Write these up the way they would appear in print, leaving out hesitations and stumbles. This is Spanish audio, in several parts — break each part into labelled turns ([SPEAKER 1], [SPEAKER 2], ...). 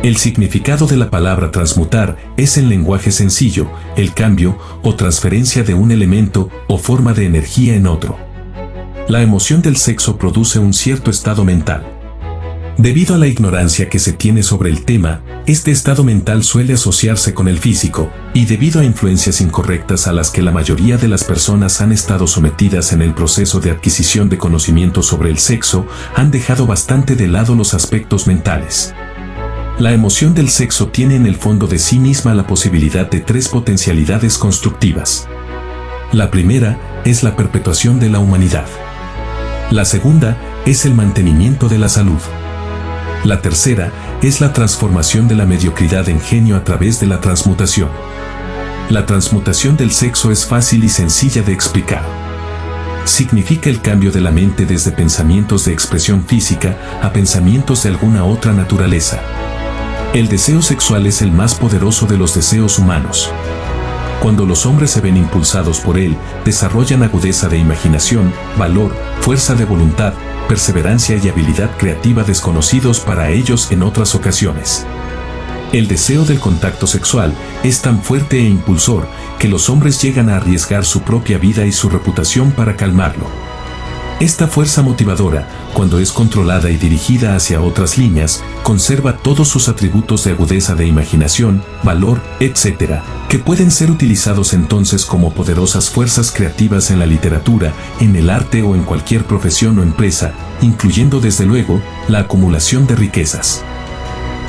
[SPEAKER 1] El significado de la palabra transmutar es en lenguaje sencillo, el cambio o transferencia de un elemento o forma de energía en otro. La emoción del sexo produce un cierto estado mental. Debido a la ignorancia que se tiene sobre el tema, este estado mental suele asociarse con el físico, y debido a influencias incorrectas a las que la mayoría de las personas han estado sometidas en el proceso de adquisición de conocimiento sobre el sexo, han dejado bastante de lado los aspectos mentales. La emoción del sexo tiene en el fondo de sí misma la posibilidad de 3 potencialidades constructivas. La primera es la perpetuación de la humanidad. La segunda es el mantenimiento de la salud. La tercera es la transformación de la mediocridad en genio a través de la transmutación. La transmutación del sexo es fácil y sencilla de explicar. Significa el cambio de la mente desde pensamientos de expresión física a pensamientos de alguna otra naturaleza. El deseo sexual es el más poderoso de los deseos humanos. Cuando los hombres se ven impulsados por él, desarrollan agudeza de imaginación, valor, fuerza de voluntad, perseverancia y habilidad creativa desconocidos para ellos en otras ocasiones. El deseo del contacto sexual es tan fuerte e impulsor que los hombres llegan a arriesgar su propia vida y su reputación para calmarlo. Esta fuerza motivadora, cuando es controlada y dirigida hacia otras líneas, conserva todos sus atributos de agudeza de imaginación, valor, etc., que pueden ser utilizados entonces como poderosas fuerzas creativas en la literatura, en el arte o en cualquier profesión o empresa, incluyendo desde luego la acumulación de riquezas.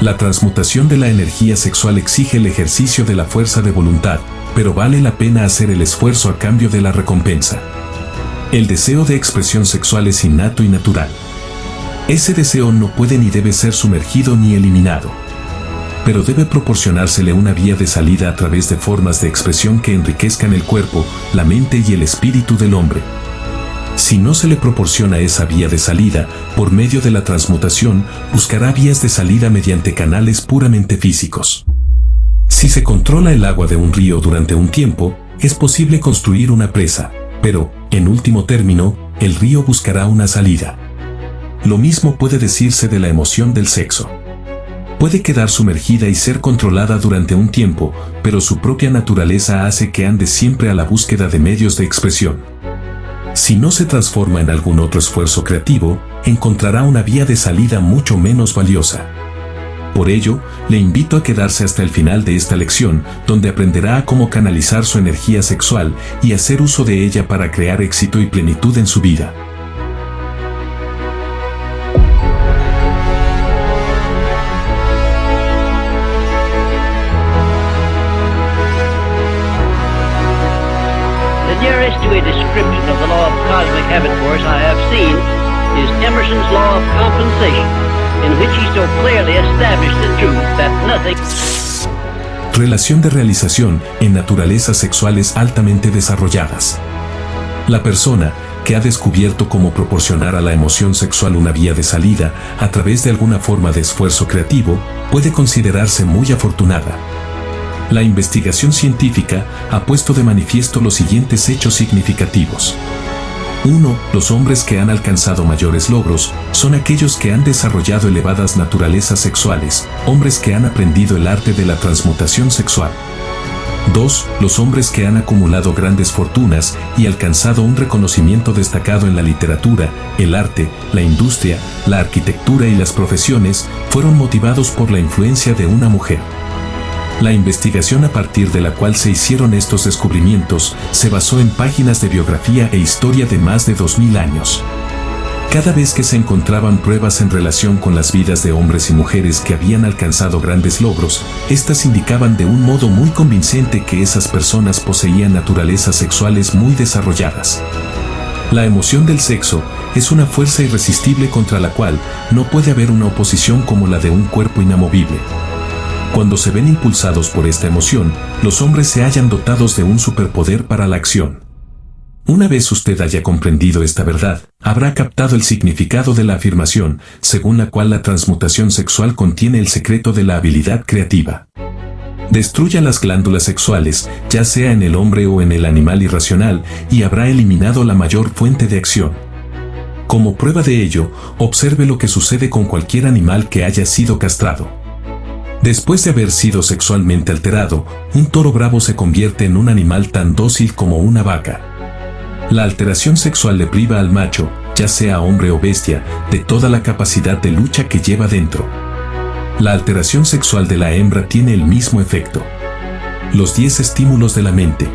[SPEAKER 1] La transmutación de la energía sexual exige el ejercicio de la fuerza de voluntad, pero vale la pena hacer el esfuerzo a cambio de la recompensa. El deseo de expresión sexual es innato y natural. Ese deseo no puede ni debe ser sumergido ni eliminado. Pero debe proporcionársele una vía de salida a través de formas de expresión que enriquezcan el cuerpo, la mente y el espíritu del hombre. Si no se le proporciona esa vía de salida, por medio de la transmutación, buscará vías de salida mediante canales puramente físicos. Si se controla el agua de un río durante un tiempo, es posible construir una presa, pero, en último término, el río buscará una salida. Lo mismo puede decirse de la emoción del sexo. Puede quedar sumergida y ser controlada durante un tiempo, pero su propia naturaleza hace que ande siempre a la búsqueda de medios de expresión. Si no se transforma en algún otro esfuerzo creativo, encontrará una vía de salida mucho menos valiosa. Por ello, le invito a quedarse hasta el final de esta lección, donde aprenderá a cómo canalizar su energía sexual y hacer uso de ella para crear éxito y plenitud en su vida.
[SPEAKER 2] The nearest to a description of the law of cosmic habit force I have seen is Emerson's law of compensation, in which he so clearly established the truth that nothing...
[SPEAKER 1] Relación de realización en naturalezas sexuales altamente desarrolladas. La persona que ha descubierto cómo proporcionar a la emoción sexual una vía de salida a través de alguna forma de esfuerzo creativo puede considerarse muy afortunada. La investigación científica ha puesto de manifiesto los siguientes hechos significativos. 1. Los hombres que han alcanzado mayores logros son aquellos que han desarrollado elevadas naturalezas sexuales, hombres que han aprendido el arte de la transmutación sexual. 2. Los hombres que han acumulado grandes fortunas y alcanzado un reconocimiento destacado en la literatura, el arte, la industria, la arquitectura y las profesiones, fueron motivados por la influencia de una mujer. La investigación a partir de la cual se hicieron estos descubrimientos se basó en páginas de biografía e historia de más de 2000 años. Cada vez que se encontraban pruebas en relación con las vidas de hombres y mujeres que habían alcanzado grandes logros, estas indicaban de un modo muy convincente que esas personas poseían naturalezas sexuales muy desarrolladas. La emoción del sexo es una fuerza irresistible contra la cual no puede haber una oposición como la de un cuerpo inamovible. Cuando se ven impulsados por esta emoción, los hombres se hallan dotados de un superpoder para la acción. Una vez usted haya comprendido esta verdad, habrá captado el significado de la afirmación, según la cual la transmutación sexual contiene el secreto de la habilidad creativa. Destruya las glándulas sexuales, ya sea en el hombre o en el animal irracional, y habrá eliminado la mayor fuente de acción. Como prueba de ello, observe lo que sucede con cualquier animal que haya sido castrado. Después de haber sido sexualmente alterado, un toro bravo se convierte en un animal tan dócil como una vaca. La alteración sexual le priva al macho, ya sea hombre o bestia, de toda la capacidad de lucha que lleva dentro. La alteración sexual de la hembra tiene el mismo efecto. Los 10 estímulos de la mente.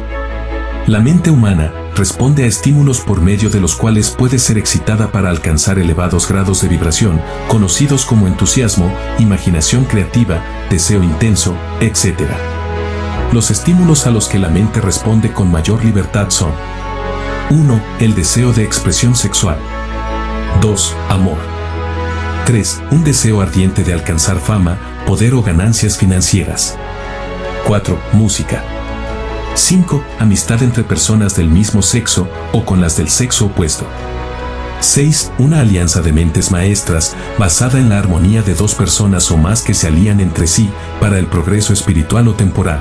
[SPEAKER 1] La mente humana responde a estímulos por medio de los cuales puede ser excitada para alcanzar elevados grados de vibración, conocidos como entusiasmo, imaginación creativa, deseo intenso, etc. Los estímulos a los que la mente responde con mayor libertad son: 1. El deseo de expresión sexual. 2. Amor. 3. Un deseo ardiente de alcanzar fama, poder o ganancias financieras. 4. Música. 5. Amistad entre personas del mismo sexo o con las del sexo opuesto. 6. Una alianza de mentes maestras basada en la armonía de dos personas o más que se alían entre sí para el progreso espiritual o temporal.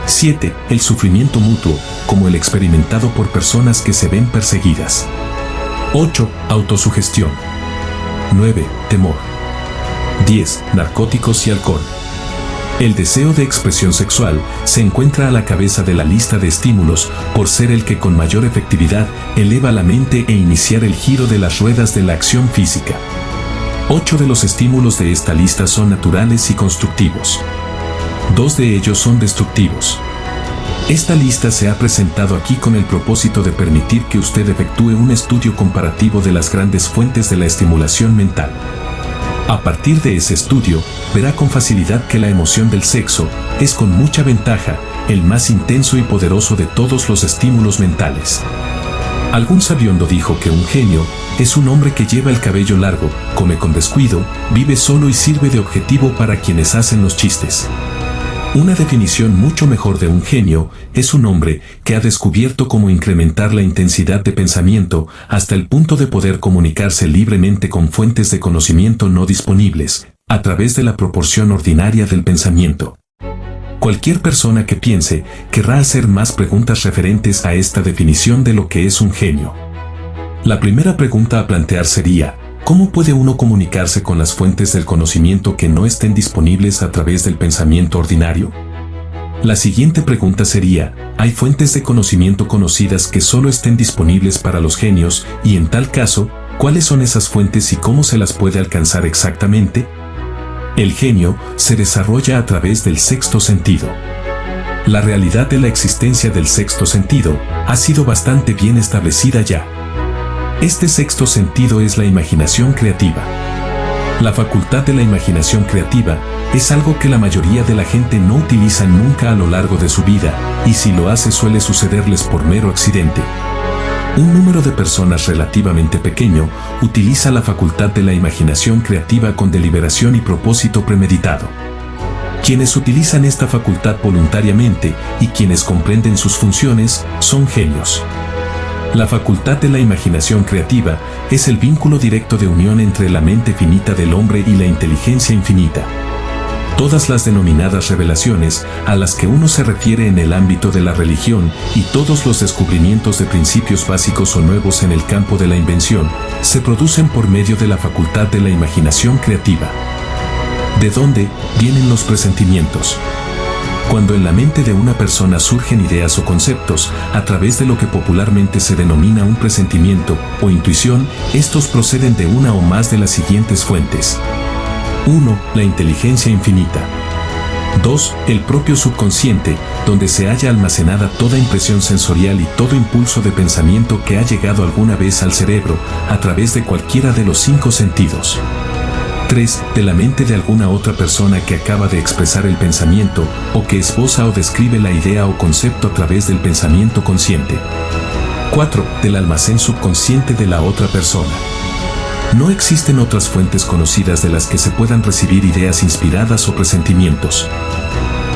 [SPEAKER 1] 7. El sufrimiento mutuo, como el experimentado por personas que se ven perseguidas. 8. Autosugestión. 9. Temor. 10. Narcóticos y alcohol. El deseo de expresión sexual se encuentra a la cabeza de la lista de estímulos por ser el que con mayor efectividad eleva la mente e iniciar el giro de las ruedas de la acción física. 8 de los estímulos de esta lista son naturales y constructivos. 2 de ellos son destructivos. Esta lista se ha presentado aquí con el propósito de permitir que usted efectúe un estudio comparativo de las grandes fuentes de la estimulación mental. A partir de ese estudio, verá con facilidad que la emoción del sexo es con mucha ventaja el más intenso y poderoso de todos los estímulos mentales. Algún sabiondo dijo que un genio es un hombre que lleva el cabello largo, come con descuido, vive solo y sirve de objetivo para quienes hacen los chistes. Una definición mucho mejor de un genio es un hombre que ha descubierto cómo incrementar la intensidad de pensamiento hasta el punto de poder comunicarse libremente con fuentes de conocimiento no disponibles, a través de la proporción ordinaria del pensamiento. Cualquier persona que piense querrá hacer más preguntas referentes a esta definición de lo que es un genio. La primera pregunta a plantear sería: ¿cómo puede uno comunicarse con las fuentes del conocimiento que no estén disponibles a través del pensamiento ordinario? La siguiente pregunta sería: ¿hay fuentes de conocimiento conocidas que solo estén disponibles para los genios? Y en tal caso, ¿cuáles son esas fuentes y cómo se las puede alcanzar exactamente? El genio se desarrolla a través del sexto sentido. La realidad de la existencia del sexto sentido ha sido bastante bien establecida ya. Este sexto sentido es la imaginación creativa. La facultad de la imaginación creativa es algo que la mayoría de la gente no utiliza nunca a lo largo de su vida, y si lo hace suele sucederles por mero accidente. Un número de personas relativamente pequeño utiliza la facultad de la imaginación creativa con deliberación y propósito premeditado. Quienes utilizan esta facultad voluntariamente y quienes comprenden sus funciones son genios. La facultad de la imaginación creativa es el vínculo directo de unión entre la mente finita del hombre y la inteligencia infinita. Todas las denominadas revelaciones a las que uno se refiere en el ámbito de la religión y todos los descubrimientos de principios básicos o nuevos en el campo de la invención se producen por medio de la facultad de la imaginación creativa. ¿De dónde vienen los presentimientos? Cuando en la mente de una persona surgen ideas o conceptos, a través de lo que popularmente se denomina un presentimiento o intuición, estos proceden de una o más de las siguientes fuentes. 1. La inteligencia infinita. 2. El propio subconsciente, donde se halla almacenada toda impresión sensorial y todo impulso de pensamiento que ha llegado alguna vez al cerebro, a través de cualquiera de los 5 sentidos. 3. De la mente de alguna otra persona que acaba de expresar el pensamiento, o que esboza o describe la idea o concepto a través del pensamiento consciente. 4. Del almacén subconsciente de la otra persona. No existen otras fuentes conocidas de las que se puedan recibir ideas inspiradas o presentimientos.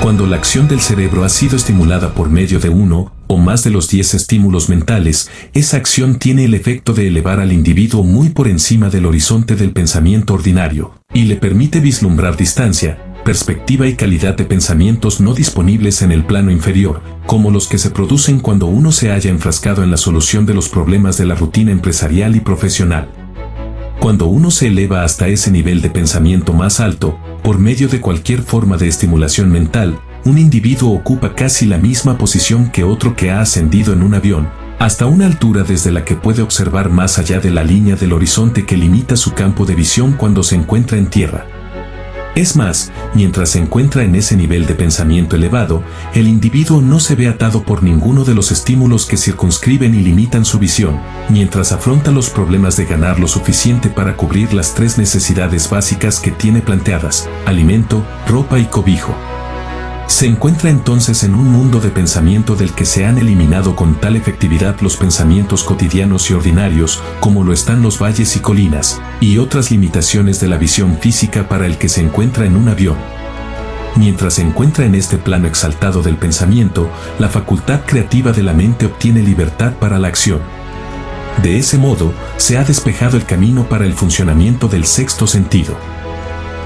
[SPEAKER 1] Cuando la acción del cerebro ha sido estimulada por medio de uno o más de los 10 estímulos mentales, esa acción tiene el efecto de elevar al individuo muy por encima del horizonte del pensamiento ordinario, y le permite vislumbrar distancia, perspectiva y calidad de pensamientos no disponibles en el plano inferior, como los que se producen cuando uno se halla enfrascado en la solución de los problemas de la rutina empresarial y profesional. Cuando uno se eleva hasta ese nivel de pensamiento más alto, por medio de cualquier forma de estimulación mental, un individuo ocupa casi la misma posición que otro que ha ascendido en un avión, hasta una altura desde la que puede observar más allá de la línea del horizonte que limita su campo de visión cuando se encuentra en tierra. Es más, mientras se encuentra en ese nivel de pensamiento elevado, el individuo no se ve atado por ninguno de los estímulos que circunscriben y limitan su visión, mientras afronta los problemas de ganar lo suficiente para cubrir las 3 necesidades básicas que tiene planteadas: alimento, ropa y cobijo. Se encuentra entonces en un mundo de pensamiento del que se han eliminado con tal efectividad los pensamientos cotidianos y ordinarios, como lo están los valles y colinas, y otras limitaciones de la visión física para el que se encuentra en un avión. Mientras se encuentra en este plano exaltado del pensamiento, la facultad creativa de la mente obtiene libertad para la acción. De ese modo, se ha despejado el camino para el funcionamiento del sexto sentido.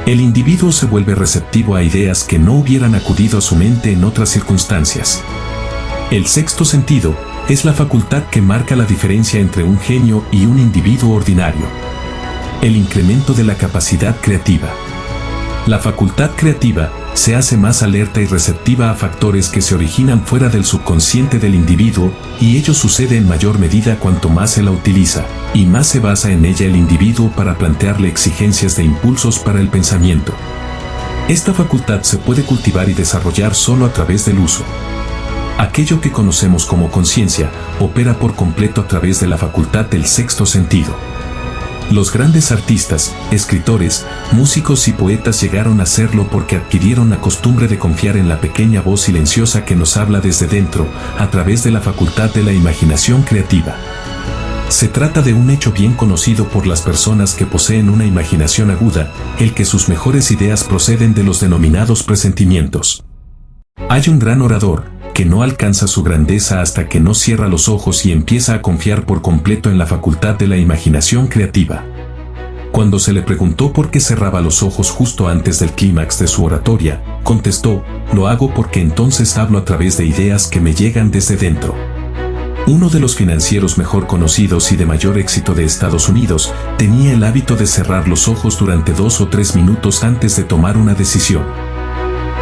[SPEAKER 1] El individuo se vuelve receptivo a ideas que no hubieran acudido a su mente en otras circunstancias. El sexto sentido es la facultad que marca la diferencia entre un genio y un individuo ordinario. El incremento de la capacidad creativa. La facultad creativa se hace más alerta y receptiva a factores que se originan fuera del subconsciente del individuo, y ello sucede en mayor medida cuanto más se la utiliza, y más se basa en ella el individuo para plantearle exigencias de impulsos para el pensamiento. Esta facultad se puede cultivar y desarrollar solo a través del uso. Aquello que conocemos como conciencia opera por completo a través de la facultad del sexto sentido. Los grandes artistas, escritores, músicos y poetas llegaron a serlo porque adquirieron la costumbre de confiar en la pequeña voz silenciosa que nos habla desde dentro, a través de la facultad de la imaginación creativa. Se trata de un hecho bien conocido por las personas que poseen una imaginación aguda, el que sus mejores ideas proceden de los denominados presentimientos. Hay un gran orador que no alcanza su grandeza hasta que no cierra los ojos y empieza a confiar por completo en la facultad de la imaginación creativa. Cuando se le preguntó por qué cerraba los ojos justo antes del clímax de su oratoria, contestó: "Lo hago porque entonces hablo a través de ideas que me llegan desde dentro". Uno de los financieros mejor conocidos y de mayor éxito de Estados Unidos tenía el hábito de cerrar los ojos durante 2 o 3 minutos antes de tomar una decisión.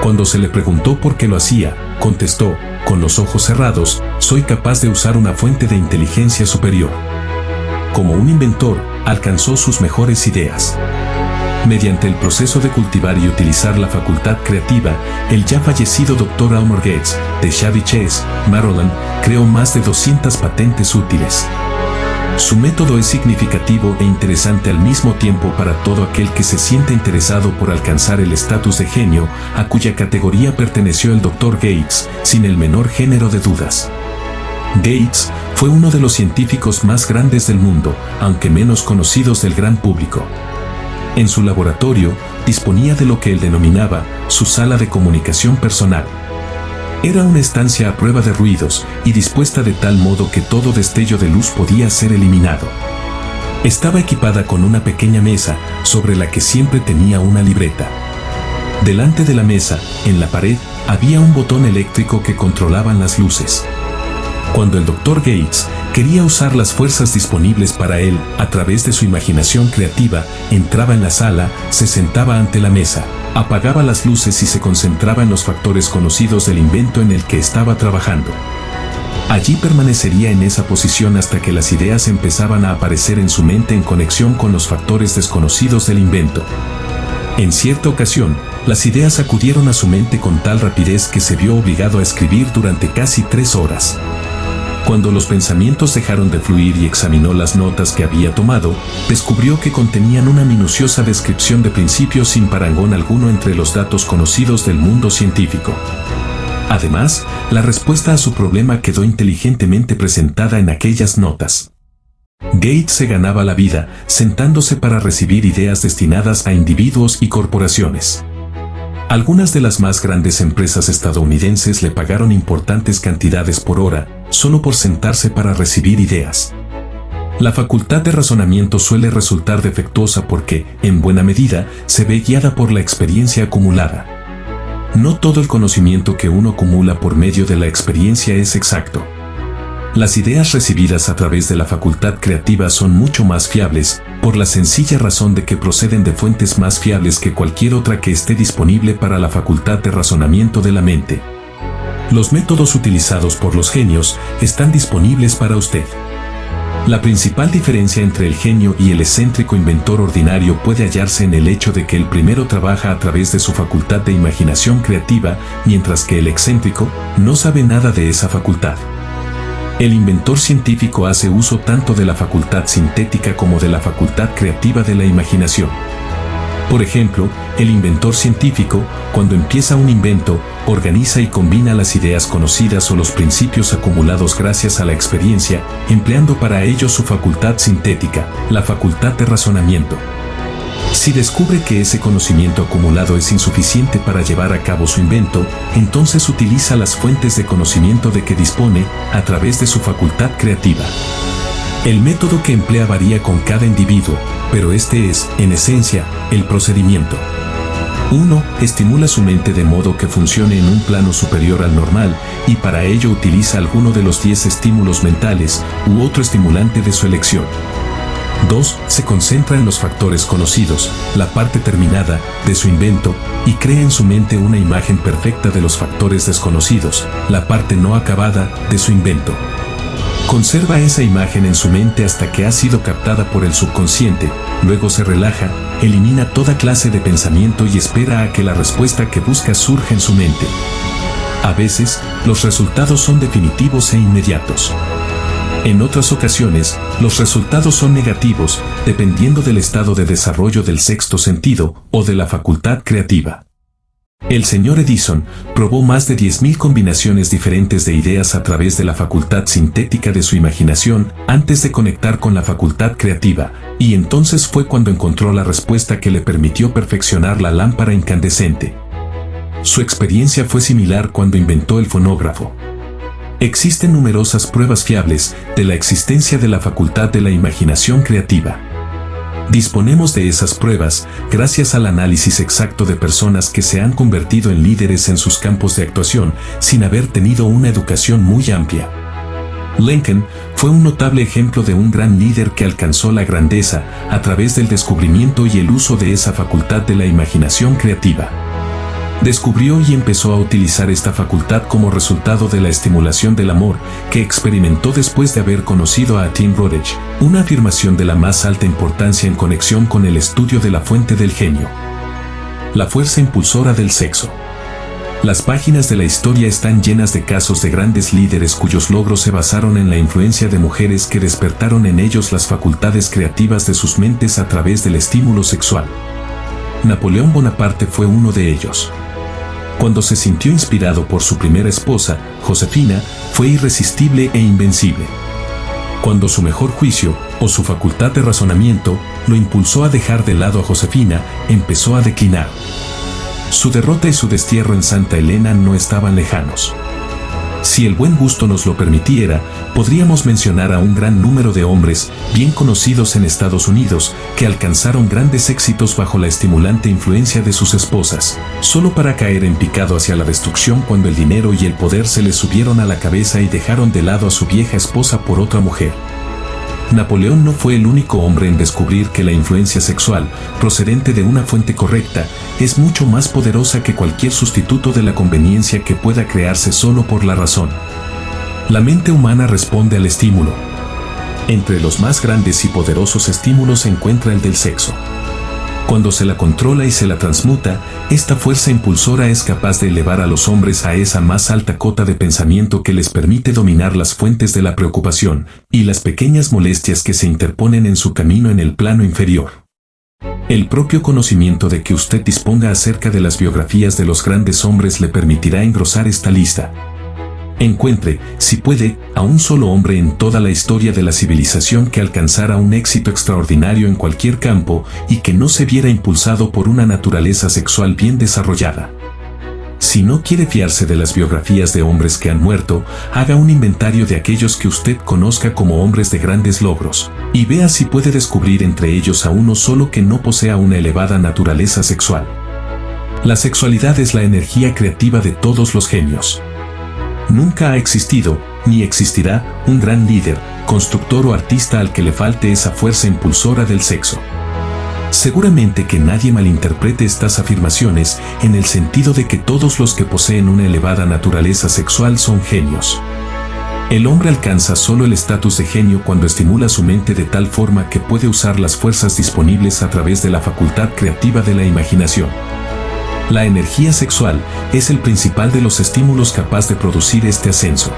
[SPEAKER 1] Cuando se le preguntó por qué lo hacía, contestó: "Con los ojos cerrados, soy capaz de usar una fuente de inteligencia superior". Como un inventor, alcanzó sus mejores ideas. Mediante el proceso de cultivar y utilizar la facultad creativa, el ya fallecido Dr. Elmer Gates, de Chevy Chase, Maryland, creó más de 200 patentes útiles. Su método es significativo e interesante al mismo tiempo para todo aquel que se siente interesado por alcanzar el estatus de genio, a cuya categoría perteneció el Dr. Gates, sin el menor género de dudas. Gates fue uno de los científicos más grandes del mundo, aunque menos conocidos del gran público. En su laboratorio, disponía de lo que él denominaba su sala de comunicación personal. Era una estancia a prueba de ruidos y dispuesta de tal modo que todo destello de luz podía ser eliminado. Estaba equipada con una pequeña mesa sobre la que siempre tenía una libreta. Delante de la mesa, en la pared, había un botón eléctrico que controlaba las luces. Cuando el Dr. Gates quería usar las fuerzas disponibles para él, a través de su imaginación creativa, entraba en la sala, se sentaba ante la mesa, apagaba las luces y se concentraba en los factores conocidos del invento en el que estaba trabajando. Allí permanecería en esa posición hasta que las ideas empezaban a aparecer en su mente en conexión con los factores desconocidos del invento. En cierta ocasión, las ideas acudieron a su mente con tal rapidez que se vio obligado a escribir durante casi 3 horas. Cuando los pensamientos dejaron de fluir y examinó las notas que había tomado, descubrió que contenían una minuciosa descripción de principios sin parangón alguno entre los datos conocidos del mundo científico. Además, la respuesta a su problema quedó inteligentemente presentada en aquellas notas. Gates se ganaba la vida sentándose para recibir ideas destinadas a individuos y corporaciones. Algunas de las más grandes empresas estadounidenses le pagaron importantes cantidades por hora, solo por sentarse para recibir ideas. La facultad de razonamiento suele resultar defectuosa porque, en buena medida, se ve guiada por la experiencia acumulada. No todo el conocimiento que uno acumula por medio de la experiencia es exacto. Las ideas recibidas a través de la facultad creativa son mucho más fiables, por la sencilla razón de que proceden de fuentes más fiables que cualquier otra que esté disponible para la facultad de razonamiento de la mente. Los métodos utilizados por los genios están disponibles para usted. La principal diferencia entre el genio y el excéntrico inventor ordinario puede hallarse en el hecho de que el primero trabaja a través de su facultad de imaginación creativa, mientras que el excéntrico no sabe nada de esa facultad. El inventor científico hace uso tanto de la facultad sintética como de la facultad creativa de la imaginación. Por ejemplo, el inventor científico, cuando empieza un invento, organiza y combina las ideas conocidas o los principios acumulados gracias a la experiencia, empleando para ello su facultad sintética, la facultad de razonamiento. Si descubre que ese conocimiento acumulado es insuficiente para llevar a cabo su invento, entonces utiliza las fuentes de conocimiento de que dispone a través de su facultad creativa. El método que emplea varía con cada individuo, pero este es, en esencia, el procedimiento. 1. Estimula su mente de modo que funcione en un plano superior al normal, y para ello utiliza alguno de los 10 estímulos mentales, u otro estimulante de su elección. 2. Se concentra en los factores conocidos, la parte terminada, de su invento, y crea en su mente una imagen perfecta de los factores desconocidos, la parte no acabada, de su invento. Conserva esa imagen en su mente hasta que ha sido captada por el subconsciente, luego se relaja, elimina toda clase de pensamiento y espera a que la respuesta que busca surja en su mente. A veces, los resultados son definitivos e inmediatos. En otras ocasiones, los resultados son negativos, dependiendo del estado de desarrollo del sexto sentido o de la facultad creativa. El señor Edison probó más de 10.000 combinaciones diferentes de ideas a través de la facultad sintética de su imaginación antes de conectar con la facultad creativa, y entonces fue cuando encontró la respuesta que le permitió perfeccionar la lámpara incandescente. Su experiencia fue similar cuando inventó el fonógrafo. Existen numerosas pruebas fiables de la existencia de la facultad de la imaginación creativa. Disponemos de esas pruebas gracias al análisis exacto de personas que se han convertido en líderes en sus campos de actuación sin haber tenido una educación muy amplia. Lincoln fue un notable ejemplo de un gran líder que alcanzó la grandeza a través del descubrimiento y el uso de esa facultad de la imaginación creativa. Descubrió y empezó a utilizar esta facultad como resultado de la estimulación del amor que experimentó después de haber conocido a Tim Rodgers, una afirmación de la más alta importancia en conexión con el estudio de la fuente del genio. La fuerza impulsora del sexo. Las páginas de la historia están llenas de casos de grandes líderes cuyos logros se basaron en la influencia de mujeres que despertaron en ellos las facultades creativas de sus mentes a través del estímulo sexual. Napoleón Bonaparte fue uno de ellos. Cuando se sintió inspirado por su primera esposa, Josefina, fue irresistible e invencible. Cuando su mejor juicio, o su facultad de razonamiento, lo impulsó a dejar de lado a Josefina, empezó a declinar. Su derrota y su destierro en Santa Elena no estaban lejanos. Si el buen gusto nos lo permitiera, podríamos mencionar a un gran número de hombres, bien conocidos en Estados Unidos, que alcanzaron grandes éxitos bajo la estimulante influencia de sus esposas, solo para caer en picado hacia la destrucción cuando el dinero y el poder se les subieron a la cabeza y dejaron de lado a su vieja esposa por otra mujer. Napoleón no fue el único hombre en descubrir que la influencia sexual, procedente de una fuente correcta, es mucho más poderosa que cualquier sustituto de la conveniencia que pueda crearse solo por la razón. La mente humana responde al estímulo. Entre los más grandes y poderosos estímulos se encuentra el del sexo. Cuando se la controla y se la transmuta, esta fuerza impulsora es capaz de elevar a los hombres a esa más alta cota de pensamiento que les permite dominar las fuentes de la preocupación y las pequeñas molestias que se interponen en su camino en el plano inferior. El propio conocimiento de que usted disponga acerca de las biografías de los grandes hombres le permitirá engrosar esta lista. Encuentre, si puede, a un solo hombre en toda la historia de la civilización que alcanzara un éxito extraordinario en cualquier campo y que no se viera impulsado por una naturaleza sexual bien desarrollada. Si no quiere fiarse de las biografías de hombres que han muerto, haga un inventario de aquellos que usted conozca como hombres de grandes logros, y vea si puede descubrir entre ellos a uno solo que no posea una elevada naturaleza sexual. La sexualidad es la energía creativa de todos los genios. Nunca ha existido, ni existirá un gran líder, constructor o artista al que le falte esa fuerza impulsora del sexo. Seguramente que nadie malinterprete estas afirmaciones en el sentido de que todos los que poseen una elevada naturaleza sexual son genios. El hombre alcanza solo el estatus de genio cuando estimula su mente de tal forma que puede usar las fuerzas disponibles a través de la facultad creativa de la imaginación. La energía sexual es el principal de los estímulos capaz de producir este ascenso.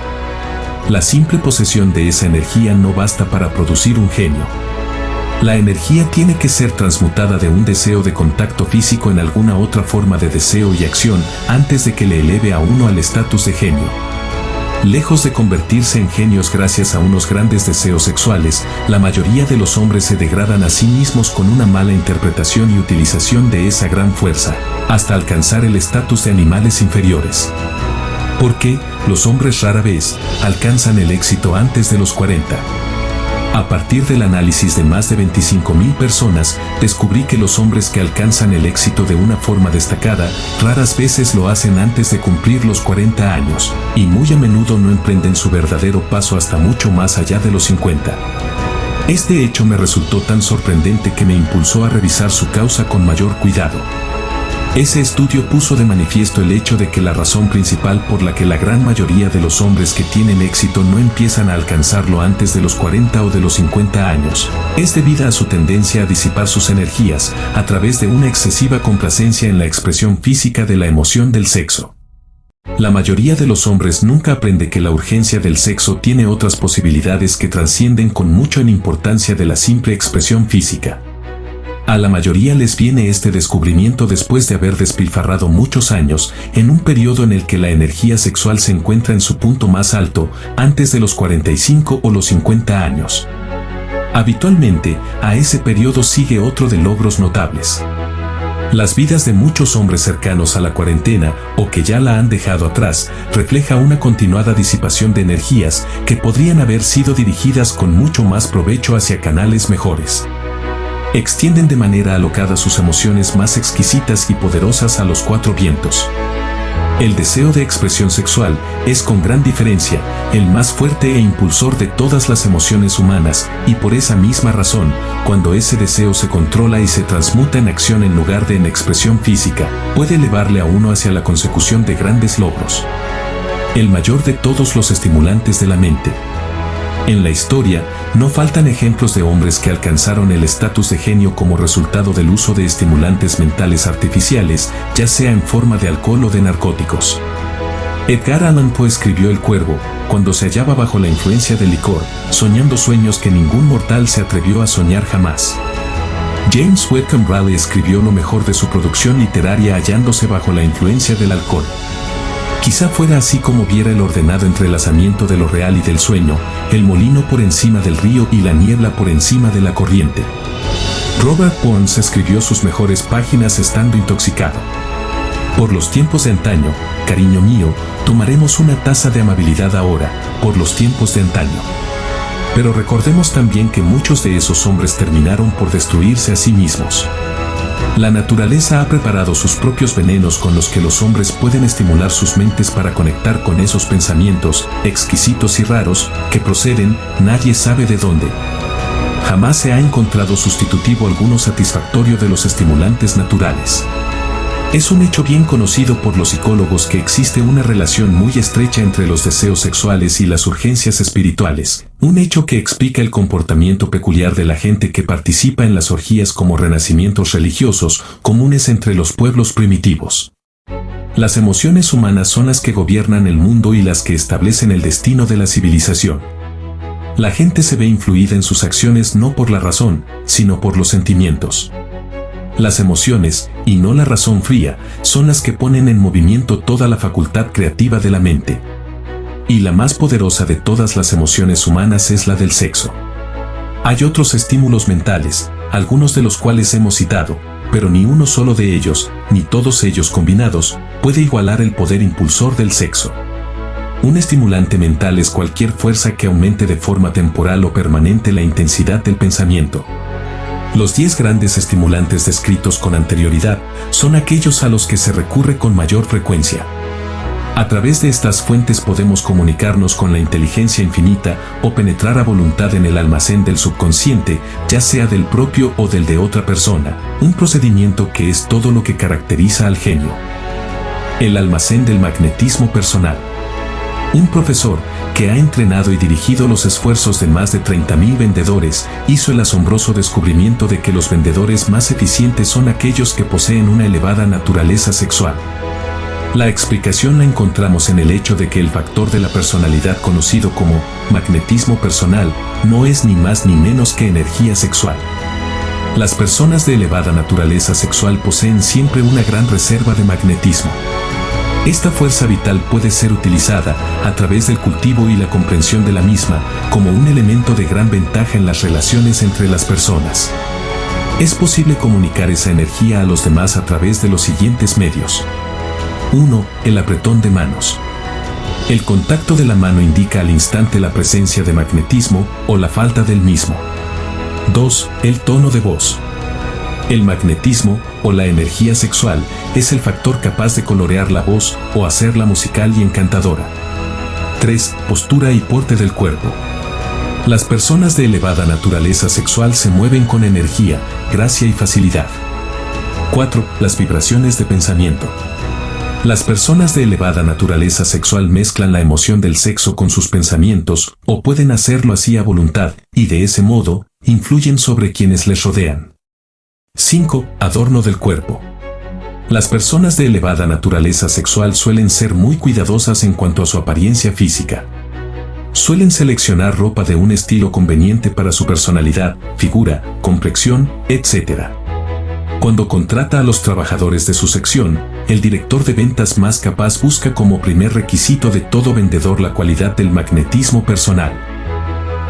[SPEAKER 1] La simple posesión de esa energía no basta para producir un genio. La energía tiene que ser transmutada de un deseo de contacto físico en alguna otra forma de deseo y acción antes de que le eleve a uno al estatus de genio. Lejos de convertirse en genios gracias a unos grandes deseos sexuales, la mayoría de los hombres se degradan a sí mismos con una mala interpretación y utilización de esa gran fuerza, hasta alcanzar el estatus de animales inferiores. Porque los hombres rara vez alcanzan el éxito antes de los 40. A partir del análisis de más de 25,000 personas, descubrí que los hombres que alcanzan el éxito de una forma destacada, raras veces lo hacen antes de cumplir los 40 años, y muy a menudo no emprenden su verdadero paso hasta mucho más allá de los 50. Este hecho me resultó tan sorprendente que me impulsó a revisar su causa con mayor cuidado. Ese estudio puso de manifiesto el hecho de que la razón principal por la que la gran mayoría de los hombres que tienen éxito no empiezan a alcanzarlo antes de los 40 o de los 50 años, es debida a su tendencia a disipar sus energías a través de una excesiva complacencia en la expresión física de la emoción del sexo. La mayoría de los hombres nunca aprende que la urgencia del sexo tiene otras posibilidades que trascienden con mucho en importancia de la simple expresión física. A la mayoría les viene este descubrimiento después de haber despilfarrado muchos años en un periodo en el que la energía sexual se encuentra en su punto más alto, antes de los 45 o los 50 años. Habitualmente, a ese periodo sigue otro de logros notables. Las vidas de muchos hombres cercanos a la cuarentena, o que ya la han dejado atrás, refleja una continuada disipación de energías que podrían haber sido dirigidas con mucho más provecho hacia canales mejores. Extienden de manera alocada sus emociones más exquisitas y poderosas a los cuatro vientos. El deseo de expresión sexual es con gran diferencia el más fuerte e impulsor de todas las emociones humanas, y por esa misma razón, cuando ese deseo se controla y se transmuta en acción en lugar de en expresión física, puede elevarle a uno hacia la consecución de grandes logros. El mayor de todos los estimulantes de la mente. En la historia, no faltan ejemplos de hombres que alcanzaron el estatus de genio como resultado del uso de estimulantes mentales artificiales, ya sea en forma de alcohol o de narcóticos. Edgar Allan Poe escribió El Cuervo, cuando se hallaba bajo la influencia del licor, soñando sueños que ningún mortal se atrevió a soñar jamás. James Whitcomb Riley escribió lo mejor de su producción literaria hallándose bajo la influencia del alcohol. Quizá fuera así como viera el ordenado entrelazamiento de lo real y del sueño, el molino por encima del río y la niebla por encima de la corriente. Robert Burns escribió sus mejores páginas estando intoxicado. Por los tiempos de antaño, cariño mío, tomaremos una taza de amabilidad ahora, por los tiempos de antaño. Pero recordemos también que muchos de esos hombres terminaron por destruirse a sí mismos. La naturaleza ha preparado sus propios venenos con los que los hombres pueden estimular sus mentes para conectar con esos pensamientos, exquisitos y raros, que proceden, nadie sabe de dónde. Jamás se ha encontrado sustitutivo alguno satisfactorio de los estimulantes naturales. Es un hecho bien conocido por los psicólogos que existe una relación muy estrecha entre los deseos sexuales y las urgencias espirituales, un hecho que explica el comportamiento peculiar de la gente que participa en las orgías como renacimientos religiosos comunes entre los pueblos primitivos. Las emociones humanas son las que gobiernan el mundo y las que establecen el destino de la civilización. La gente se ve influida en sus acciones no por la razón, sino por los sentimientos. Las emociones, y no la razón fría, son las que ponen en movimiento toda la facultad creativa de la mente. Y la más poderosa de todas las emociones humanas es la del sexo. Hay otros estímulos mentales, algunos de los cuales hemos citado, pero ni uno solo de ellos, ni todos ellos combinados, puede igualar el poder impulsor del sexo. Un estimulante mental es cualquier fuerza que aumente de forma temporal o permanente la intensidad del pensamiento. Los 10 grandes estimulantes descritos con anterioridad son aquellos a los que se recurre con mayor frecuencia. A través de estas fuentes podemos comunicarnos con la inteligencia infinita o penetrar a voluntad en el almacén del subconsciente, ya sea del propio o del de otra persona, un procedimiento que es todo lo que caracteriza al genio. El almacén del magnetismo personal. Un profesor, que ha entrenado y dirigido los esfuerzos de más de 30.000 vendedores, hizo el asombroso descubrimiento de que los vendedores más eficientes son aquellos que poseen una elevada naturaleza sexual. La explicación la encontramos en el hecho de que el factor de la personalidad conocido como magnetismo personal no es ni más ni menos que energía sexual. Las personas de elevada naturaleza sexual poseen siempre una gran reserva de magnetismo. Esta fuerza vital puede ser utilizada, a través del cultivo y la comprensión de la misma, como un elemento de gran ventaja en las relaciones entre las personas. Es posible comunicar esa energía a los demás a través de los siguientes medios. 1. El apretón de manos. El contacto de la mano indica al instante la presencia de magnetismo o la falta del mismo. 2. El tono de voz. El magnetismo, o la energía sexual, es el factor capaz de colorear la voz o hacerla musical y encantadora. 3. Postura y porte del cuerpo. Las personas de elevada naturaleza sexual se mueven con energía, gracia y facilidad. 4. Las vibraciones de pensamiento. Las personas de elevada naturaleza sexual mezclan la emoción del sexo con sus pensamientos, o pueden hacerlo así a voluntad, y de ese modo, influyen sobre quienes les rodean. 5. Adorno del cuerpo. Las personas de elevada naturaleza sexual suelen ser muy cuidadosas en cuanto a su apariencia física. Suelen seleccionar ropa de un estilo conveniente para su personalidad, figura, complexión, etc. Cuando contrata a los trabajadores de su sección, el director de ventas más capaz busca como primer requisito de todo vendedor la cualidad del magnetismo personal.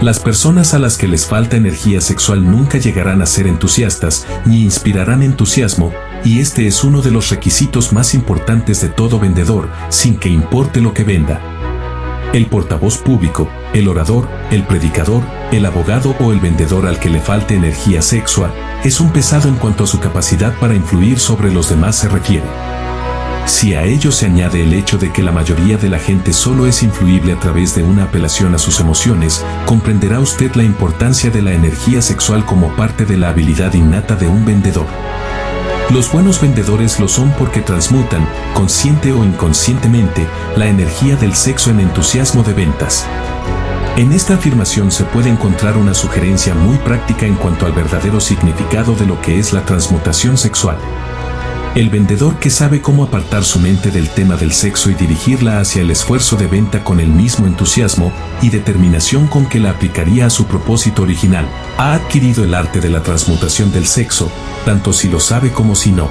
[SPEAKER 1] Las personas a las que les falta energía sexual nunca llegarán a ser entusiastas ni inspirarán entusiasmo, y este es uno de los requisitos más importantes de todo vendedor, sin que importe lo que venda. El portavoz público, el orador, el predicador, el abogado o el vendedor al que le falte energía sexual, es un pesado en cuanto a su capacidad para influir sobre los demás se refiere. Si a ello se añade el hecho de que la mayoría de la gente solo es influible a través de una apelación a sus emociones, comprenderá usted la importancia de la energía sexual como parte de la habilidad innata de un vendedor. Los buenos vendedores lo son porque transmutan, consciente o inconscientemente, la energía del sexo en entusiasmo de ventas. En esta afirmación se puede encontrar una sugerencia muy práctica en cuanto al verdadero significado de lo que es la transmutación sexual. El vendedor que sabe cómo apartar su mente del tema del sexo y dirigirla hacia el esfuerzo de venta con el mismo entusiasmo y determinación con que la aplicaría a su propósito original, ha adquirido el arte de la transmutación del sexo, tanto si lo sabe como si no.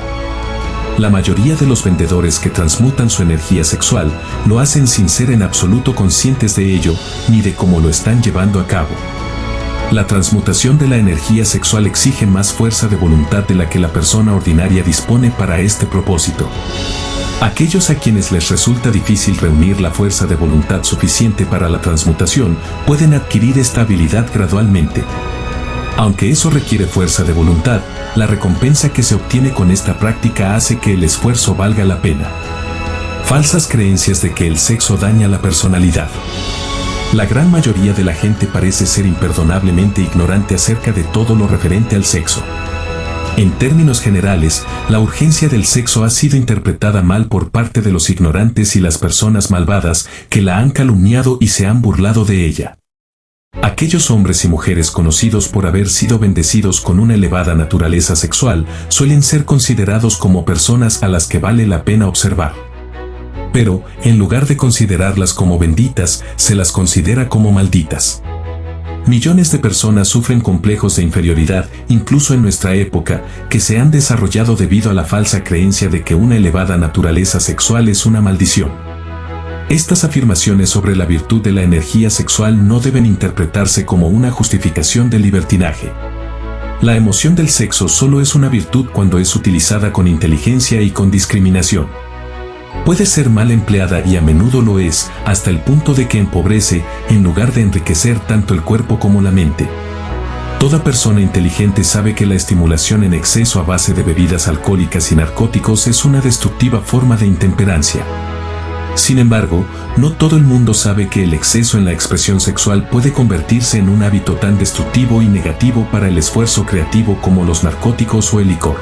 [SPEAKER 1] La mayoría de los vendedores que transmutan su energía sexual lo hacen sin ser en absoluto conscientes de ello, ni de cómo lo están llevando a cabo. La transmutación de la energía sexual exige más fuerza de voluntad de la que la persona ordinaria dispone para este propósito. Aquellos a quienes les resulta difícil reunir la fuerza de voluntad suficiente para la transmutación pueden adquirir esta habilidad gradualmente. Aunque eso requiere fuerza de voluntad, la recompensa que se obtiene con esta práctica hace que el esfuerzo valga la pena. Falsas creencias de que el sexo daña la personalidad. La gran mayoría de la gente parece ser imperdonablemente ignorante acerca de todo lo referente al sexo. En términos generales, la urgencia del sexo ha sido interpretada mal por parte de los ignorantes y las personas malvadas que la han calumniado y se han burlado de ella. Aquellos hombres y mujeres conocidos por haber sido bendecidos con una elevada naturaleza sexual suelen ser considerados como personas a las que vale la pena observar. Pero, en lugar de considerarlas como benditas, se las considera como malditas. Millones de personas sufren complejos de inferioridad, incluso en nuestra época, que se han desarrollado debido a la falsa creencia de que una elevada naturaleza sexual es una maldición. Estas afirmaciones sobre la virtud de la energía sexual no deben interpretarse como una justificación del libertinaje. La emoción del sexo solo es una virtud cuando es utilizada con inteligencia y con discriminación. Puede ser mal empleada y a menudo lo es, hasta el punto de que empobrece, en lugar de enriquecer tanto el cuerpo como la mente. Toda persona inteligente sabe que la estimulación en exceso a base de bebidas alcohólicas y narcóticos es una destructiva forma de intemperancia. Sin embargo, no todo el mundo sabe que el exceso en la expresión sexual puede convertirse en un hábito tan destructivo y negativo para el esfuerzo creativo como los narcóticos o el licor.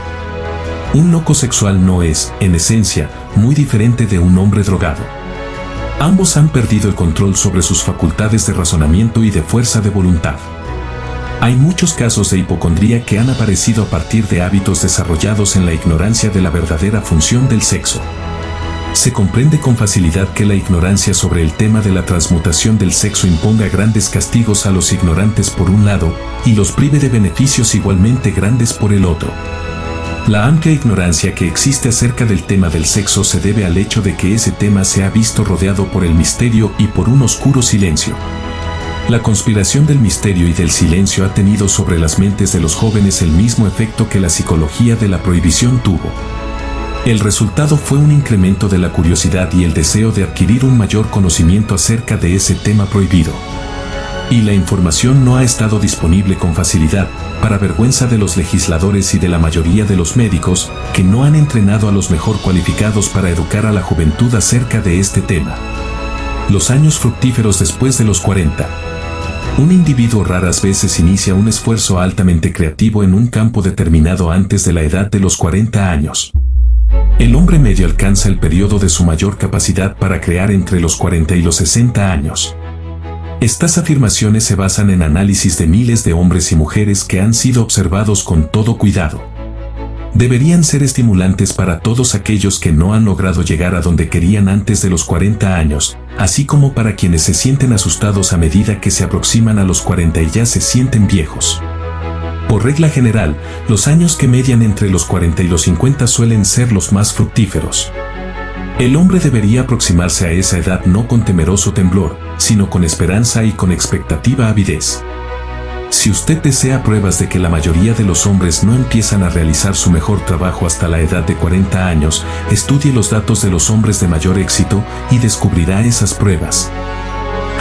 [SPEAKER 1] Un loco sexual no es, en esencia, muy diferente de un hombre drogado. Ambos han perdido el control sobre sus facultades de razonamiento y de fuerza de voluntad. Hay muchos casos de hipocondría que han aparecido a partir de hábitos desarrollados en la ignorancia de la verdadera función del sexo. Se comprende con facilidad que la ignorancia sobre el tema de la transmutación del sexo imponga grandes castigos a los ignorantes por un lado y los prive de beneficios igualmente grandes por el otro. La amplia ignorancia que existe acerca del tema del sexo se debe al hecho de que ese tema se ha visto rodeado por el misterio y por un oscuro silencio. La conspiración del misterio y del silencio ha tenido sobre las mentes de los jóvenes el mismo efecto que la psicología de la prohibición tuvo. El resultado fue un incremento de la curiosidad y el deseo de adquirir un mayor conocimiento acerca de ese tema prohibido. Y la información no ha estado disponible con facilidad, para vergüenza de los legisladores y de la mayoría de los médicos, que no han entrenado a los mejor cualificados para educar a la juventud acerca de este tema. Los años fructíferos después de los 40. Un individuo raras veces inicia un esfuerzo altamente creativo en un campo determinado antes de la edad de los 40 años. El hombre medio alcanza el periodo de su mayor capacidad para crear entre los 40 y los 60 años. Estas afirmaciones se basan en análisis de miles de hombres y mujeres que han sido observados con todo cuidado. Deberían ser estimulantes para todos aquellos que no han logrado llegar a donde querían antes de los 40 años, así como para quienes se sienten asustados a medida que se aproximan a los 40 y ya se sienten viejos. Por regla general, los años que median entre los 40 y los 50 suelen ser los más fructíferos. El hombre debería aproximarse a esa edad no con temeroso temblor, sino con esperanza y con expectativa avidez. Si usted desea pruebas de que la mayoría de los hombres no empiezan a realizar su mejor trabajo hasta la edad de 40 años, estudie los datos de los hombres de mayor éxito y descubrirá esas pruebas.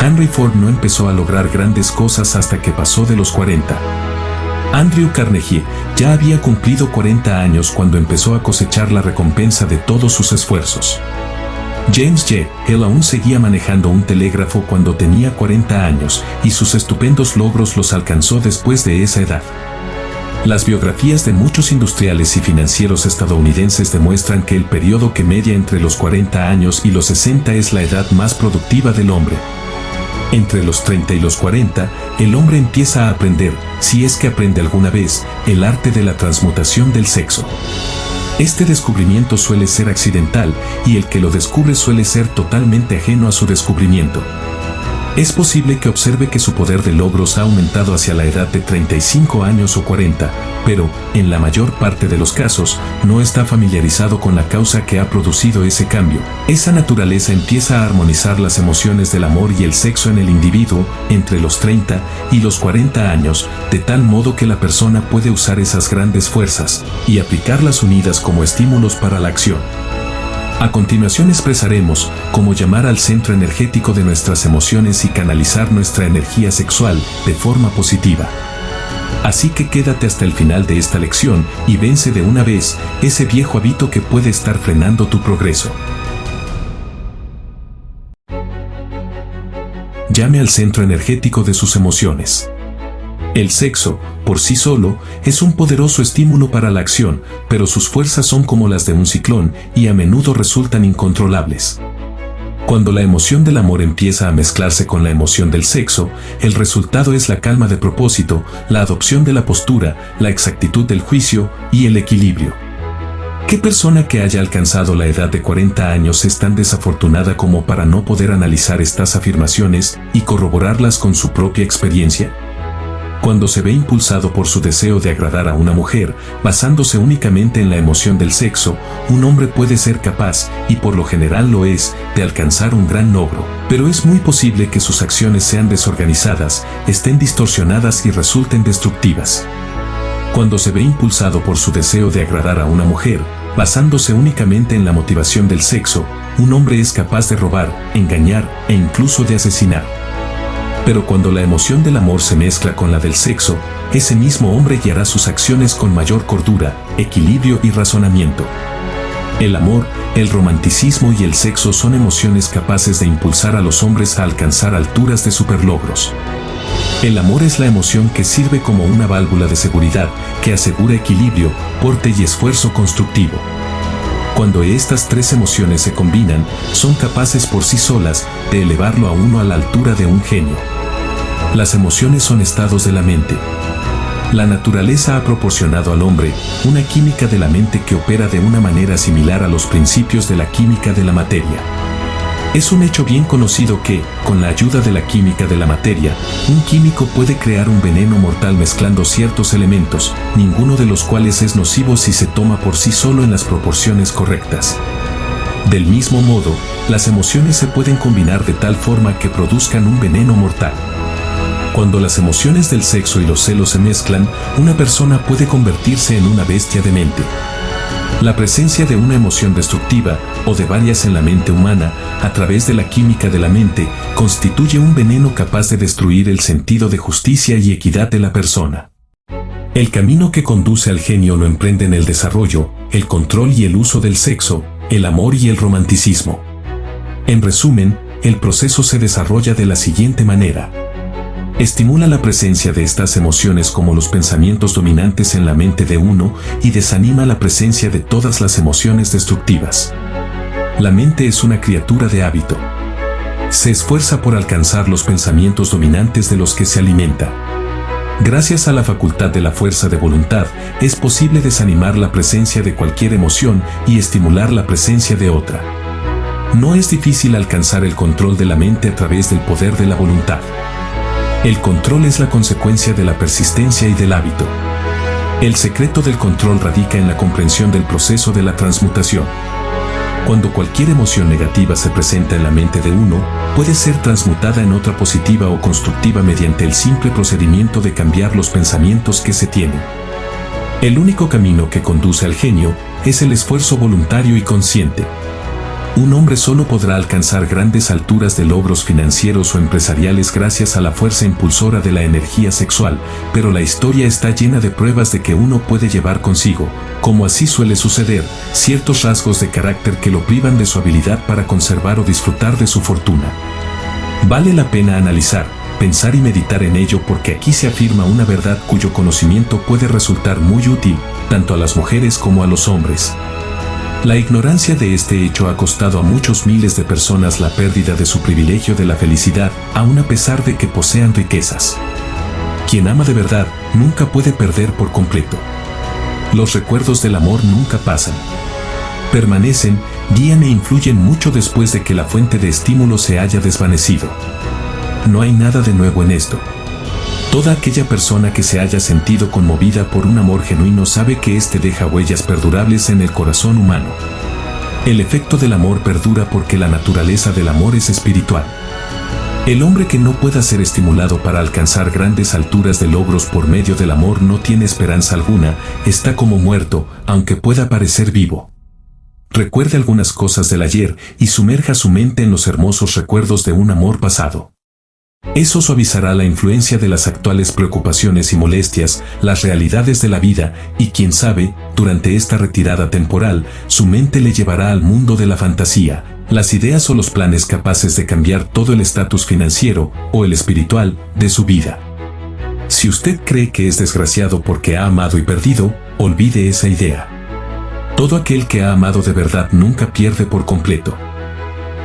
[SPEAKER 1] Henry Ford no empezó a lograr grandes cosas hasta que pasó de los 40. Andrew Carnegie ya había cumplido 40 años cuando empezó a cosechar la recompensa de todos sus esfuerzos. James J. Hill aún seguía manejando un telégrafo cuando tenía 40 años y sus estupendos logros los alcanzó después de esa edad. Las biografías de muchos industriales y financieros estadounidenses demuestran que el periodo que media entre los 40 años y los 60 es la edad más productiva del hombre. Entre los 30 y los 40, el hombre empieza a aprender, si es que aprende alguna vez, el arte de la transmutación del sexo. Este descubrimiento suele ser accidental y el que lo descubre suele ser totalmente ajeno a su descubrimiento. Es posible que observe que su poder de logros ha aumentado hacia la edad de 35 años o 40, pero, en la mayor parte de los casos, no está familiarizado con la causa que ha producido ese cambio. Esa naturaleza empieza a armonizar las emociones del amor y el sexo en el individuo entre los 30 y los 40 años, de tal modo que la persona puede usar esas grandes fuerzas y aplicarlas unidas como estímulos para la acción. A continuación expresaremos cómo llamar al centro energético de nuestras emociones y canalizar nuestra energía sexual de forma positiva. Así que quédate hasta el final de esta lección y vence de una vez ese viejo hábito que puede estar frenando tu progreso. Llame al centro energético de sus emociones. El sexo, por sí solo, es un poderoso estímulo para la acción, pero sus fuerzas son como las de un ciclón y a menudo resultan incontrolables. Cuando la emoción del amor empieza a mezclarse con la emoción del sexo, el resultado es la calma de propósito, la adopción de la postura, la exactitud del juicio y el equilibrio. ¿Qué persona que haya alcanzado la edad de 40 años es tan desafortunada como para no poder analizar estas afirmaciones y corroborarlas con su propia experiencia? Cuando se ve impulsado por su deseo de agradar a una mujer, basándose únicamente en la emoción del sexo, un hombre puede ser capaz, y por lo general lo es, de alcanzar un gran logro. Pero es muy posible que sus acciones sean desorganizadas, estén distorsionadas y resulten destructivas. Cuando se ve impulsado por su deseo de agradar a una mujer, basándose únicamente en la motivación del sexo, un hombre es capaz de robar, engañar e incluso de asesinar. Pero cuando la emoción del amor se mezcla con la del sexo, ese mismo hombre guiará sus acciones con mayor cordura, equilibrio y razonamiento. El amor, el romanticismo y el sexo son emociones capaces de impulsar a los hombres a alcanzar alturas de superlogros. El amor es la emoción que sirve como una válvula de seguridad que asegura equilibrio, porte y esfuerzo constructivo. Cuando estas tres emociones se combinan, son capaces por sí solas de elevarlo a uno a la altura de un genio. Las emociones son estados de la mente. La naturaleza ha proporcionado al hombre una química de la mente que opera de una manera similar a los principios de la química de la materia. Es un hecho bien conocido que, con la ayuda de la química de la materia, un químico puede crear un veneno mortal mezclando ciertos elementos, ninguno de los cuales es nocivo si se toma por sí solo en las proporciones correctas. Del mismo modo, las emociones se pueden combinar de tal forma que produzcan un veneno mortal. Cuando las emociones del sexo y los celos se mezclan, una persona puede convertirse en una bestia de mente. La presencia de una emoción destructiva, o de varias en la mente humana, a través de la química de la mente, constituye un veneno capaz de destruir el sentido de justicia y equidad de la persona. El camino que conduce al genio lo emprenden el desarrollo, el control y el uso del sexo, el amor y el romanticismo. En resumen, el proceso se desarrolla de la siguiente manera. Estimula la presencia de estas emociones como los pensamientos dominantes en la mente de uno y desanima la presencia de todas las emociones destructivas. La mente es una criatura de hábito. Se esfuerza por alcanzar los pensamientos dominantes de los que se alimenta. Gracias a la facultad de la fuerza de voluntad, es posible desanimar la presencia de cualquier emoción y estimular la presencia de otra. No es difícil alcanzar el control de la mente a través del poder de la voluntad. El control es la consecuencia de la persistencia y del hábito. El secreto del control radica en la comprensión del proceso de la transmutación. Cuando cualquier emoción negativa se presenta en la mente de uno, puede ser transmutada en otra positiva o constructiva mediante el simple procedimiento de cambiar los pensamientos que se tienen. El único camino que conduce al genio es el esfuerzo voluntario y consciente. Un hombre solo podrá alcanzar grandes alturas de logros financieros o empresariales gracias a la fuerza impulsora de la energía sexual, pero la historia está llena de pruebas de que uno puede llevar consigo, como así suele suceder, ciertos rasgos de carácter que lo privan de su habilidad para conservar o disfrutar de su fortuna. Vale la pena analizar, pensar y meditar en ello porque aquí se afirma una verdad cuyo conocimiento puede resultar muy útil, tanto a las mujeres como a los hombres. La ignorancia de este hecho ha costado a muchos miles de personas la pérdida de su privilegio de la felicidad, aun a pesar de que posean riquezas. Quien ama de verdad, nunca puede perder por completo. Los recuerdos del amor nunca pasan. Permanecen, guían e influyen mucho después de que la fuente de estímulo se haya desvanecido. No hay nada de nuevo en esto. Toda aquella persona que se haya sentido conmovida por un amor genuino sabe que éste deja huellas perdurables en el corazón humano. El efecto del amor perdura porque la naturaleza del amor es espiritual. El hombre que no pueda ser estimulado para alcanzar grandes alturas de logros por medio del amor no tiene esperanza alguna, está como muerto, aunque pueda parecer vivo. Recuerde algunas cosas del ayer y sumerja su mente en los hermosos recuerdos de un amor pasado. Eso suavizará la influencia de las actuales preocupaciones y molestias, las realidades de la vida, y quién sabe, durante esta retirada temporal, su mente le llevará al mundo de la fantasía, las ideas o los planes capaces de cambiar todo el estatus financiero, o el espiritual, de su vida. Si usted cree que es desgraciado porque ha amado y perdido, olvide esa idea. Todo aquel que ha amado de verdad nunca pierde por completo.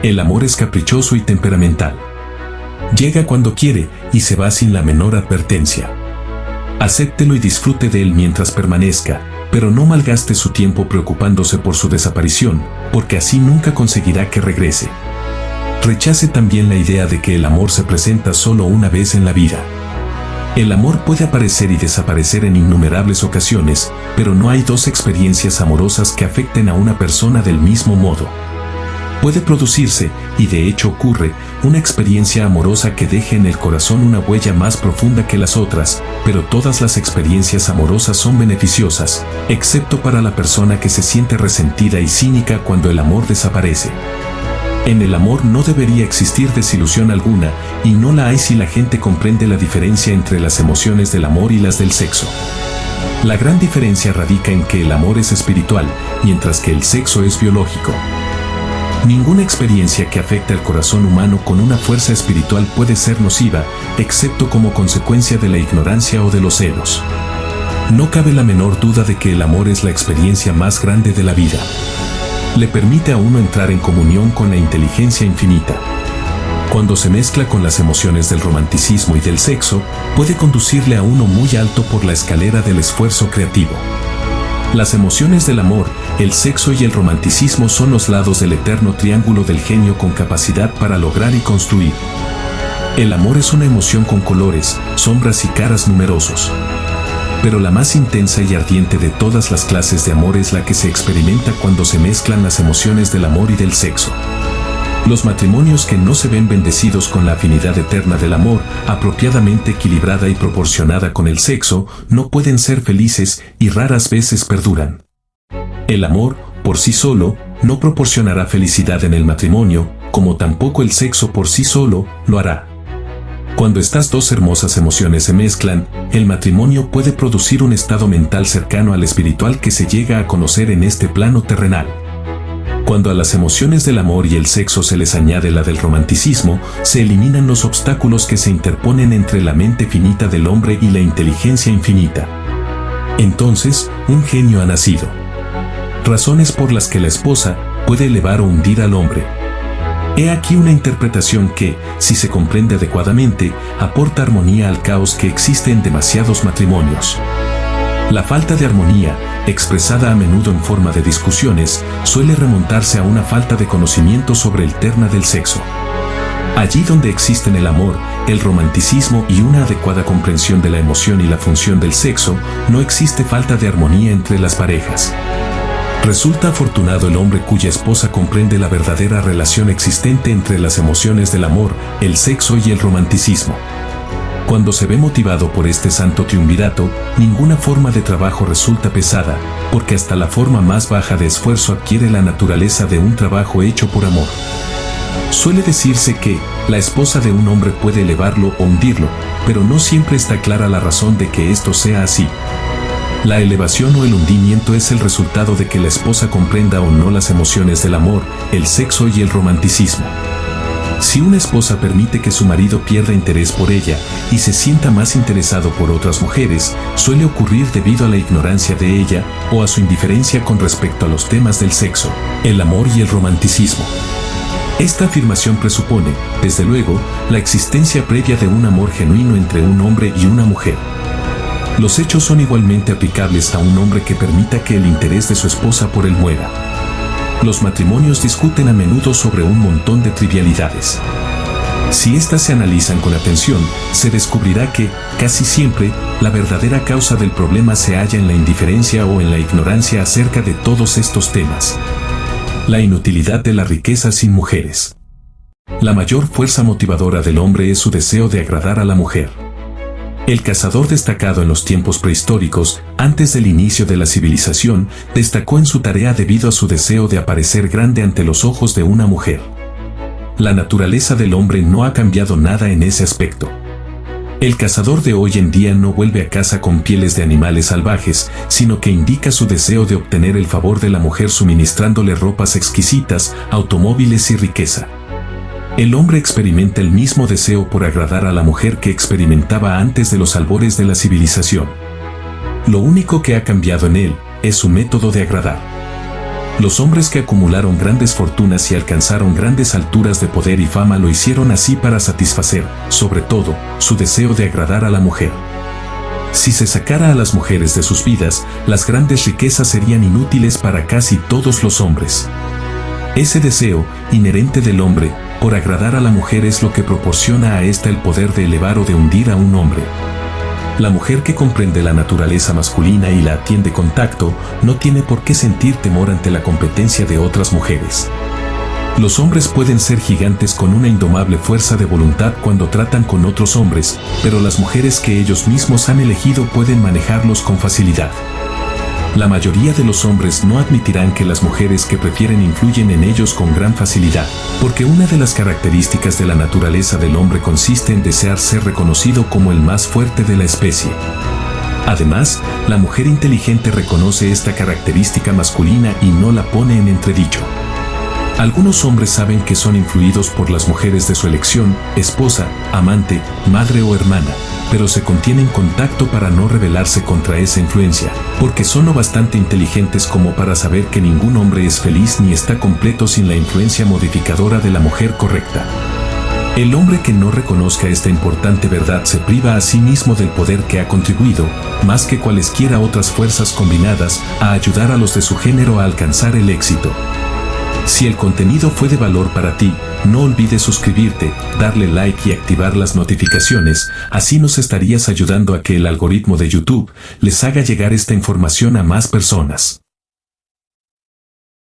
[SPEAKER 1] El amor es caprichoso y temperamental. Llega cuando quiere y se va sin la menor advertencia. Acéptelo y disfrute de él mientras permanezca, pero no malgaste su tiempo preocupándose por su desaparición, porque así nunca conseguirá que regrese. Rechace también la idea de que el amor se presenta solo una vez en la vida. El amor puede aparecer y desaparecer en innumerables ocasiones, pero no hay dos experiencias amorosas que afecten a una persona del mismo modo. Puede producirse, y de hecho ocurre, una experiencia amorosa que deje en el corazón una huella más profunda que las otras, pero todas las experiencias amorosas son beneficiosas, excepto para la persona que se siente resentida y cínica cuando el amor desaparece. En el amor no debería existir desilusión alguna, y no la hay si la gente comprende la diferencia entre las emociones del amor y las del sexo. La gran diferencia radica en que el amor es espiritual, mientras que el sexo es biológico. Ninguna experiencia que afecte al corazón humano con una fuerza espiritual puede ser nociva, excepto como consecuencia de la ignorancia o de los celos. No cabe la menor duda de que el amor es la experiencia más grande de la vida. Le permite a uno entrar en comunión con la inteligencia infinita. Cuando se mezcla con las emociones del romanticismo y del sexo, puede conducirle a uno muy alto por la escalera del esfuerzo creativo. Las emociones del amor, el sexo y el romanticismo son los lados del eterno triángulo del genio con capacidad para lograr y construir. El amor es una emoción con colores, sombras y caras numerosos. Pero la más intensa y ardiente de todas las clases de amor es la que se experimenta cuando se mezclan las emociones del amor y del sexo. Los matrimonios que no se ven bendecidos con la afinidad eterna del amor, apropiadamente equilibrada y proporcionada con el sexo, no pueden ser felices y raras veces perduran. El amor, por sí solo, no proporcionará felicidad en el matrimonio, como tampoco el sexo por sí solo lo hará. Cuando estas dos hermosas emociones se mezclan, el matrimonio puede producir un estado mental cercano al espiritual que se llega a conocer en este plano terrenal. Cuando a las emociones del amor y el sexo se les añade la del romanticismo, se eliminan los obstáculos que se interponen entre la mente finita del hombre y la inteligencia infinita. Entonces, un genio ha nacido. Razones por las que la esposa puede elevar o hundir al hombre. He aquí una interpretación que, si se comprende adecuadamente, aporta armonía al caos que existe en demasiados matrimonios. La falta de armonía, expresada a menudo en forma de discusiones, suele remontarse a una falta de conocimiento sobre el terna del sexo. Allí donde existen el amor, el romanticismo y una adecuada comprensión de la emoción y la función del sexo, no existe falta de armonía entre las parejas. Resulta afortunado el hombre cuya esposa comprende la verdadera relación existente entre las emociones del amor, el sexo y el romanticismo. Cuando se ve motivado por este santo triunvirato, ninguna forma de trabajo resulta pesada, porque hasta la forma más baja de esfuerzo adquiere la naturaleza de un trabajo hecho por amor. Suele decirse que la esposa de un hombre puede elevarlo o hundirlo, pero no siempre está clara la razón de que esto sea así. La elevación o el hundimiento es el resultado de que la esposa comprenda o no las emociones del amor, el sexo y el romanticismo. Si una esposa permite que su marido pierda interés por ella y se sienta más interesado por otras mujeres, suele ocurrir debido a la ignorancia de ella o a su indiferencia con respecto a los temas del sexo, el amor y el romanticismo. Esta afirmación presupone, desde luego, la existencia previa de un amor genuino entre un hombre y una mujer. Los hechos son igualmente aplicables a un hombre que permita que el interés de su esposa por él muera. Los matrimonios discuten a menudo sobre un montón de trivialidades. Si éstas se analizan con atención, se descubrirá que, casi siempre, la verdadera causa del problema se halla en la indiferencia o en la ignorancia acerca de todos estos temas. La inutilidad de la riqueza sin mujeres. La mayor fuerza motivadora del hombre es su deseo de agradar a la mujer. El cazador destacado en los tiempos prehistóricos, antes del inicio de la civilización, destacó en su tarea debido a su deseo de aparecer grande ante los ojos de una mujer. La naturaleza del hombre no ha cambiado nada en ese aspecto. El cazador de hoy en día no vuelve a casa con pieles de animales salvajes, sino que indica su deseo de obtener el favor de la mujer suministrándole ropas exquisitas, automóviles y riqueza. El hombre experimenta el mismo deseo por agradar a la mujer que experimentaba antes de los albores de la civilización. Lo único que ha cambiado en él es su método de agradar. Los hombres que acumularon grandes fortunas y alcanzaron grandes alturas de poder y fama lo hicieron así para satisfacer, sobre todo, su deseo de agradar a la mujer. Si se sacara a las mujeres de sus vidas, las grandes riquezas serían inútiles para casi todos los hombres. Ese deseo, inherente del hombre, por agradar a la mujer es lo que proporciona a ésta el poder de elevar o de hundir a un hombre. La mujer que comprende la naturaleza masculina y la atiende con tacto, no tiene por qué sentir temor ante la competencia de otras mujeres. Los hombres pueden ser gigantes con una indomable fuerza de voluntad cuando tratan con otros hombres, pero las mujeres que ellos mismos han elegido pueden manejarlos con facilidad. La mayoría de los hombres no admitirán que las mujeres que prefieren influyen en ellos con gran facilidad, porque una de las características de la naturaleza del hombre consiste en desear ser reconocido como el más fuerte de la especie. Además, la mujer inteligente reconoce esta característica masculina y no la pone en entredicho. Algunos hombres saben que son influidos por las mujeres de su elección, esposa, amante, madre o hermana, pero se contienen con tacto para no rebelarse contra esa influencia, porque son lo bastante inteligentes como para saber que ningún hombre es feliz ni está completo sin la influencia modificadora de la mujer correcta. El hombre que no reconozca esta importante verdad se priva a sí mismo del poder que ha contribuido, más que cualesquiera otras fuerzas combinadas, a ayudar a los de su género a alcanzar el éxito. Si el contenido fue de valor para ti, no olvides suscribirte, darle like y activar las notificaciones, así nos estarías ayudando a que el algoritmo de YouTube les haga llegar esta información a más personas.